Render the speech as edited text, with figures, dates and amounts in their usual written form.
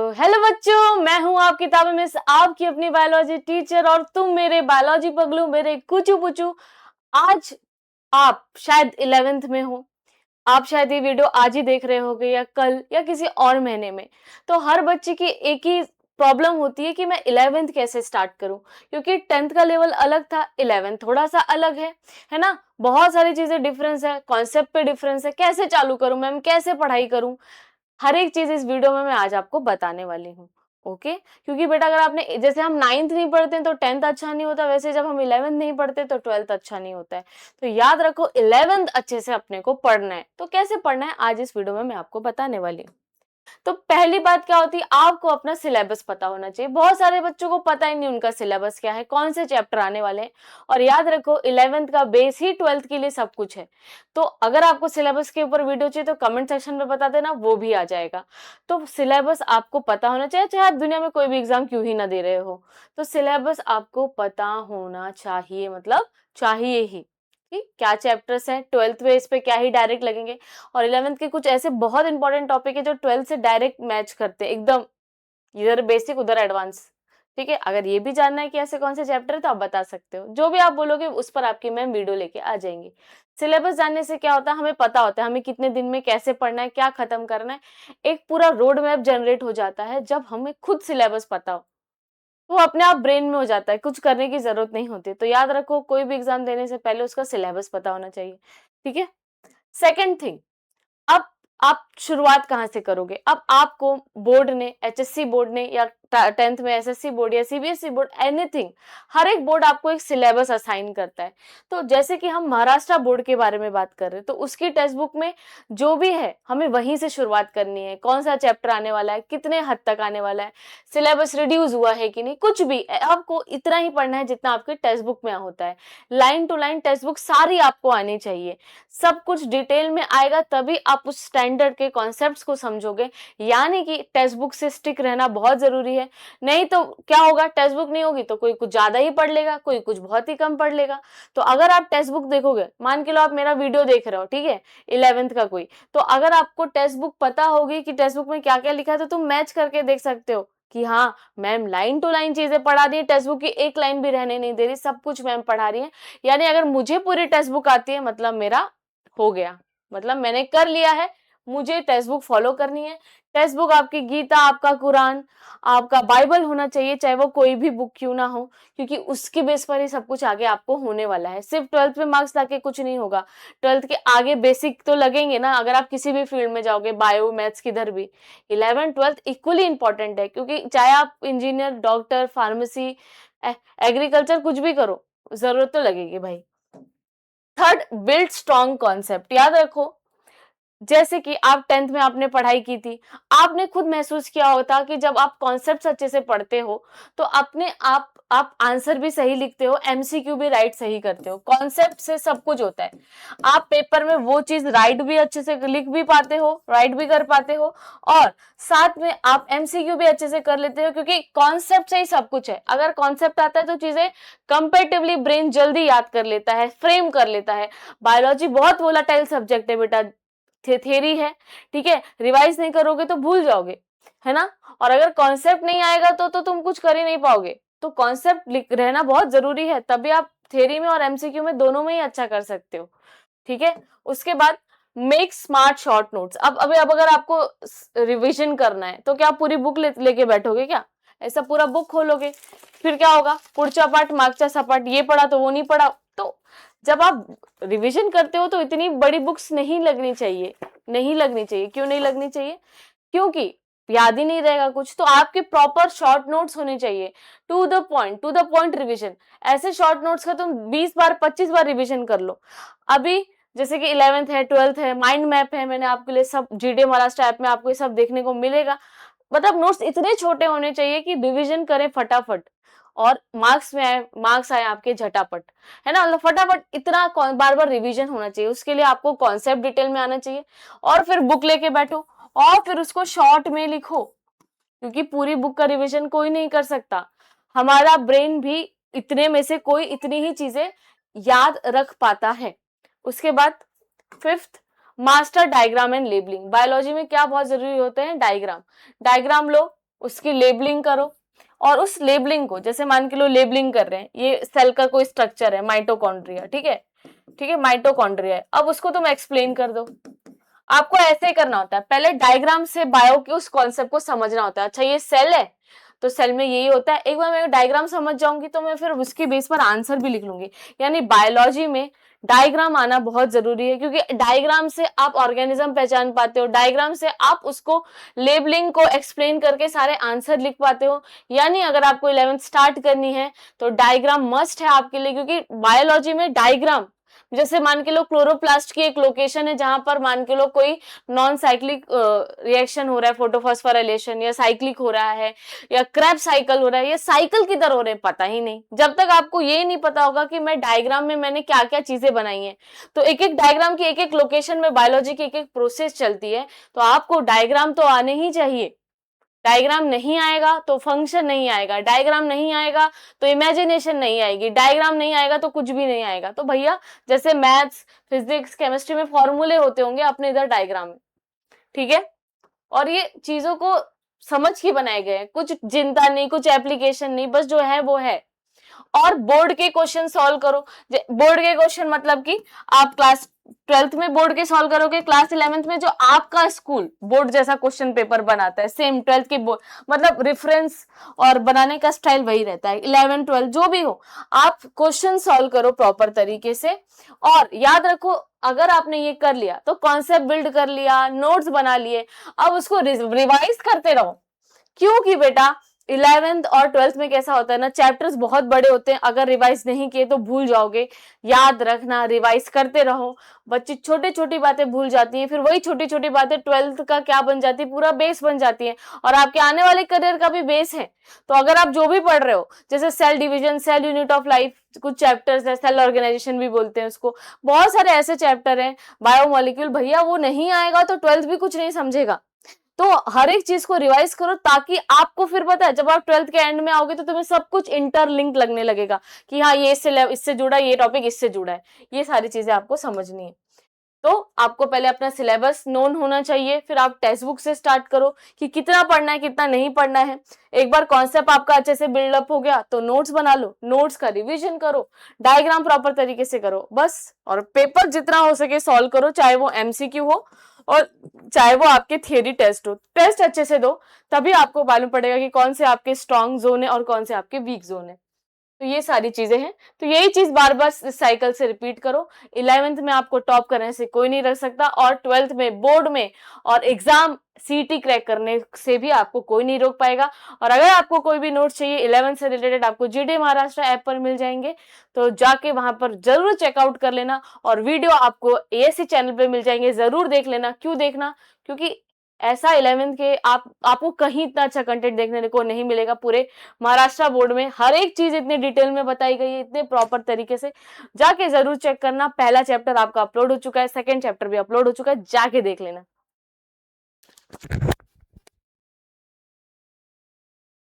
Hello बच्चों, मैं हूं आपकी किताब मिस, आपकी अपनी बायोलॉजी टीचर, और तुम मेरे बायोलॉजी पगलू, मेरे कुचू पुचू। आज आप शायद 11th में हो। आप शायद ये वीडियो आज ही देख रहे होगे या कल या किसी और महीने में। तो हर बच्चे की एक ही प्रॉब्लम होती है कि मैं 11th कैसे स्टार्ट करूं, क्योंकि 10th का लेवल अलग था, 11th थोड़ा सा अलग है ना। बहुत सारी चीजें डिफरेंस है, कॉन्सेप्ट पे डिफरेंस है, कैसे चालू करूं मैम, कैसे पढ़ाई करूं, हर एक चीज इस वीडियो में मैं आज आपको बताने वाली हूँ। ओके, क्योंकि बेटा अगर आपने, जैसे हम 9th नहीं पढ़ते तो 10th अच्छा नहीं होता, वैसे जब हम 11th नहीं पढ़ते तो 12th अच्छा नहीं होता है। तो याद रखो, 11th अच्छे से अपने को पढ़ना है। तो कैसे पढ़ना है आज इस वीडियो में मैं आपको बताने वाली हूँ। तो पहली बात क्या होती है, आपको अपना सिलेबस पता होना चाहिए। बहुत सारे बच्चों को पता ही नहीं उनका सिलेबस क्या है, कौन से चैप्टर आने वाले हैं। और याद रखो, 11th का बेस ही 12th के लिए सब कुछ है। तो अगर आपको सिलेबस के ऊपर वीडियो चाहिए तो कमेंट सेक्शन में बता देना, वो भी आ जाएगा। तो सिलेबस आपको पता होना चाहिए, चाहे आप दुनिया में कोई भी एग्जाम क्यों ही ना दे रहे हो। तो सिलेबस आपको पता होना चाहिए, मतलब चाहिए ही कि क्या चैप्टर्स हैं। 12th में इस पे क्या ही डायरेक्ट लगेंगे, और 11th के कुछ ऐसे बहुत इंपॉर्टेंट टॉपिक है जो 12th से डायरेक्ट मैच करते हैं एकदम, इधर बेसिक उधर एडवांस। ठीक है, अगर ये भी जानना है कि ऐसे कौन से चैप्टर है तो आप बता सकते हो, जो भी आप बोलोगे उस पर आपकी मैम वीडियो लेके आ जाएंगी। सिलेबस जानने से क्या होता है, हमें पता होता है हमें कितने दिन में कैसे पढ़ना है, क्या खत्म करना है। एक पूरा रोड मैप जनरेट हो जाता है जब हमें खुद सिलेबस पता हो। वो अपने आप ब्रेन में हो जाता है, कुछ करने की जरूरत नहीं होती। तो याद रखो, कोई भी एग्जाम देने से पहले उसका सिलेबस पता होना चाहिए। ठीक है। सेकेंड थिंग, अब आप शुरुआत कहाँ से करोगे। अब आपको बोर्ड ने, एचएससी बोर्ड ने, या 10th में एसएससी बोर्ड या सीबीएसई बोर्ड, एनीथिंग, हर एक बोर्ड आपको एक सिलेबस असाइन करता है। तो जैसे कि हम महाराष्ट्र बोर्ड के बारे में बात कर रहे हैं, तो उसकी टेक्स्ट बुक में जो भी है हमें वहीं से शुरुआत करनी है। कौन सा चैप्टर आने वाला है, कितने हद तक आने वाला है, सिलेबस रिड्यूस हुआ है कि नहीं, कुछ भी आपको इतना ही पढ़ना है जितना आपके टेक्स्ट बुक में होता है। Line to line text book सारी आपको आनी चाहिए, सब कुछ डिटेल में आएगा, तभी आप उस स्टैंडर्ड के कॉन्सेप्ट्स को समझोगे। यानी कि टेक्स्ट बुक से स्टिक रहना बहुत जरूरी है। नहीं तो क्या होगा, टेक्स्ट बुक नहीं होगी तो कोई कुछ ज्यादा ही पढ़ लेगा, कोई कुछ बहुत ही कम पढ़ लेगा। तो अगर आप टेक्स्ट बुक देखोगे, मान के लो आप मेरा वीडियो देख रहे हो, ठीक है, 11th का कोई, तो अगर आपको टेक्स्ट बुक पता होगी कि टेक्स्ट बुक में क्या क्या लिखा है, तो तुम मैच करके देख सकते हो कि हाँ मैम लाइन टू लाइन चीजें पढ़ा रही है, टेक्स्ट बुक की एक लाइन भी रहने नहीं दे रही, सब कुछ मैम पढ़ा रही है। यानी अगर मुझे पूरी टेक्स्ट बुक आती है, मतलब मेरा हो गया, मतलब मैंने कर लिया है। मुझे टेक्स्ट बुक फॉलो करनी है। टेक्स्ट बुक आपकी गीता, आपका कुरान, आपका बाइबल होना चाहिए, चाहे वो कोई भी बुक क्यों ना हो, क्योंकि उसकी बेस पर ही सब कुछ आगे आपको होने वाला है। सिर्फ 12th में मार्क्स लाके कुछ नहीं होगा, 12th के आगे बेसिक तो लगेंगे ना। अगर आप किसी भी फील्ड में जाओगे, बायो मैथ्स किधर भी, 11th 12th इक्वली इंपॉर्टेंट है, क्योंकि चाहे आप इंजीनियर, डॉक्टर, फार्मेसी, एग्रीकल्चर कुछ भी करो, जरूरत तो लगेगी भाई। Third, build strong concept. याद रखो, जैसे कि आप 10th में आपने पढ़ाई की थी, आपने खुद महसूस किया होता कि जब आप कॉन्सेप्ट्स अच्छे से पढ़ते हो तो अपने आप आंसर भी सही लिखते हो, एमसीक्यू भी राइट सही करते हो। कॉन्सेप्ट से सब कुछ होता है। आप पेपर में वो चीज राइट भी अच्छे से लिख भी पाते हो, राइट भी कर पाते हो, और साथ में आप एमसीक्यू भी अच्छे से कर लेते हो, क्योंकि कॉन्सेप्ट से ही सब कुछ है। अगर कॉन्सेप्ट आता है तो चीजें कंपेरेटिवली ब्रेन जल्दी याद कर लेता है, फ्रेम कर लेता है। बायोलॉजी बहुत वोलाटाइल सब्जेक्ट है बेटा, थ्योरी है, ठीक है, रिवाइज नहीं करोगे तो भूल जाओगे, है ना। और अगर कॉन्सेप्ट नहीं आएगा तो तुम कुछ कर ही नहीं पाओगे। तो कॉन्सेप्ट रहना बहुत जरूरी है, तभी आप थ्योरी में और एमसीक्यू में दोनों में ही अच्छा कर सकते हो। ठीक है। उसके बाद मेक स्मार्ट शॉर्ट नोट्स। अब अगर आपको रिवीजन करना है तो क्या आप पूरी बुक लेके बैठोगे क्या, ऐसा पूरा बुक खोलोगे, फिर क्या होगा, पुढचा पाठ मागचा सपाट, ये पढ़ा तो वो नहीं पढ़ा। तो जब आप रिवीजन करते हो तो इतनी बड़ी बुक्स नहीं लगनी चाहिए, नहीं लगनी चाहिए। क्यों नहीं लगनी चाहिए, क्योंकि याद ही नहीं रहेगा कुछ। तो आपके प्रॉपर शॉर्ट नोट्स होने चाहिए, टू द पॉइंट रिवीजन। ऐसे शॉर्ट नोट्स का तुम 20 बार 25 बार रिवीजन कर लो। अभी जैसे कि 11th है, 12th है, माइंड मैप है, मैंने आपके लिए सब जीडे महाराष्ट्र ऐप में आपको ये सब देखने को मिलेगा। मतलब नोट्स इतने छोटे होने चाहिए कि रिवीजन करें फटाफट, और मार्क्स आए आपके झटापट, है ना। मतलब फटाफट इतना बार बार रिवीजन होना चाहिए। उसके लिए आपको कॉन्सेप्ट डिटेल में आना चाहिए, और फिर बुक लेके बैठो, और फिर उसको शॉर्ट में लिखो, क्योंकि पूरी बुक का रिवीजन कोई नहीं कर सकता। हमारा ब्रेन भी इतने में से कोई इतनी ही चीजें याद रख पाता है। उसके बाद fifth, master diagram and labelling. Biology में क्या बहुत जरूरी होते हैं, डायग्राम। डायग्राम लो, उसकी लेबलिंग करो, और उस लेबलिंग को, जैसे मान के लो लेबलिंग कर रहे हैं, ये सेल का कोई स्ट्रक्चर है माइटोकॉन्ड्रिया, ठीक है, ठीक है, माइटोकॉन्ड्रिया है, अब उसको तुम एक्सप्लेन कर दो। आपको ऐसे ही करना होता है, पहले डायग्राम से बायो के उस कॉन्सेप्ट को समझना होता है। अच्छा ये सेल है तो सेल में यही होता है, एक बार मैं डायग्राम समझ जाऊंगी तो मैं फिर उसके बेस पर आंसर भी लिख लूंगी। यानी बायोलॉजी में डायग्राम आना बहुत जरूरी है, क्योंकि डायग्राम से आप ऑर्गेनिज्म पहचान पाते हो, डायग्राम से आप उसको लेबलिंग को एक्सप्लेन करके सारे आंसर लिख पाते हो। यानी अगर आपको 11th स्टार्ट करनी है तो डायग्राम मस्ट है आपके लिए, क्योंकि बायोलॉजी में डायग्राम, जैसे मान के लो क्लोरोप्लास्ट की एक लोकेशन है जहां पर मान के लो कोई नॉन साइक्लिक रिएक्शन हो रहा है, फोटोफॉस्फोराइलेशन, या साइक्लिक हो रहा है, या क्रैब साइकिल हो रहा है, या साइकिल किधर हो रहे हैं पता ही नहीं। जब तक आपको ये नहीं पता होगा कि मैं डायग्राम में मैंने क्या क्या चीजें बनाई हैं, तो एक एक डायग्राम की एक एक लोकेशन में बायोलॉजी की एक एक प्रोसेस चलती है, तो आपको डायग्राम तो आने ही चाहिए। डायग्राम नहीं आएगा तो फंक्शन नहीं आएगा, डायग्राम नहीं आएगा तो इमेजिनेशन नहीं आएगी, डायग्राम नहीं आएगा तो कुछ भी नहीं आएगा। तो भैया जैसे मैथ्स, फिजिक्स, केमिस्ट्री में फॉर्मूले होते होंगे, अपने इधर डायग्राम है, ठीक है। और ये चीजों को समझ के बनाए गए हैं, कुछ चिंता नहीं, कुछ एप्लीकेशन नहीं, बस जो है वो है। और बोर्ड के क्वेश्चन सॉल्व करो। बोर्ड के क्वेश्चन मतलब कि आप क्लास 12th में बोर्ड के सॉल्व करोगे, क्लास 11th में जो आपका स्कूल बोर्ड जैसा क्वेश्चन पेपर बनाता है, सेम 12th के बोर्ड, मतलब रेफरेंस और बनाने का स्टाइल वही रहता है। 11 12 जो भी हो, आप क्वेश्चन सॉल्व करो प्रॉपर तरीके से। और याद रखो, अगर आपने ये कर लिया तो कॉन्सेप्ट बिल्ड कर लिया, नोट्स बना लिए, अब उसको रिवाइज करते रहो। क्योंकि बेटा 11th और 12th में कैसा होता है ना, चैप्टर्स बहुत बड़े होते हैं, अगर रिवाइज नहीं किए तो भूल जाओगे। याद रखना, रिवाइज करते रहो। बच्चे छोटी छोटी बातें भूल जाती हैं, फिर वही छोटी छोटी बातें 12th का क्या बन जाती है, पूरा बेस बन जाती है, और आपके आने वाले करियर का भी बेस है। तो अगर आप जो भी पढ़ रहे हो, जैसे cell division, cell unit of life, कुछ चैप्टर्स है, सेल ऑर्गेनाइजेशन भी बोलते हैं उसको, बहुत सारे ऐसे चैप्टर हैं, बायोमोलिक्यूल, भैया वो नहीं आएगा तो 12th भी कुछ नहीं समझेगा। तो हर एक चीज को रिवाइज करो, ताकि आपको फिर पता है जब आप 12th के एंड में आओगे तो तुम्हें सब कुछ इंटरलिंक लगने लगेगा कि हाँ ये इससे जुड़ा, ये टॉपिक इससे जुड़ा है। ये सारी चीजें आपको समझनी है। तो आपको पहले अपना सिलेबस नोन होना चाहिए, फिर आप टेक्स्ट बुक से स्टार्ट करो कि कितना पढ़ना है, कितना नहीं पढ़ना है। एक बार कॉन्सेप्ट आपका अच्छे से बिल्डअप हो गया तो नोट्स बना लो, नोट्स का रिवीजन करो, डायग्राम प्रॉपर तरीके से करो बस। और पेपर जितना हो सके सॉल्व करो, चाहे वो एमसीक्यू हो और चाहे वो आपके थियरी टेस्ट हो। टेस्ट अच्छे से दो, तभी आपको मालूम पड़ेगा कि कौन से आपके स्ट्रॉन्ग जोन है और कौन से आपके वीक जोन है। तो ये सारी चीजें हैं, तो यही चीज बार बार इस साइकिल से रिपीट करो। 11th में आपको टॉप करने से कोई नहीं रख सकता, और 12th में बोर्ड में और एग्जाम सीटी क्रैक करने से भी आपको कोई नहीं रोक पाएगा। और अगर आपको कोई भी नोट्स चाहिए 11th से रिलेटेड, आपको जीडी महाराष्ट्र ऐप पर मिल जाएंगे, तो जाके वहां पर जरूर चेकआउट कर लेना। और वीडियो आपको एएससी चैनल पे मिल जाएंगे, जरूर देख लेना। क्यों देखना? क्योंकि ऐसा 11th के आपको कहीं इतना अच्छा कंटेंट देखने को नहीं मिलेगा। पूरे महाराष्ट्र बोर्ड में हर एक चीज इतनी डिटेल में बताई गई है, इतने प्रॉपर तरीके से। जाके जरूर चेक करना। पहला चैप्टर आपका अपलोड हो चुका है, सेकंड चैप्टर भी अपलोड हो चुका है, जाके देख लेना।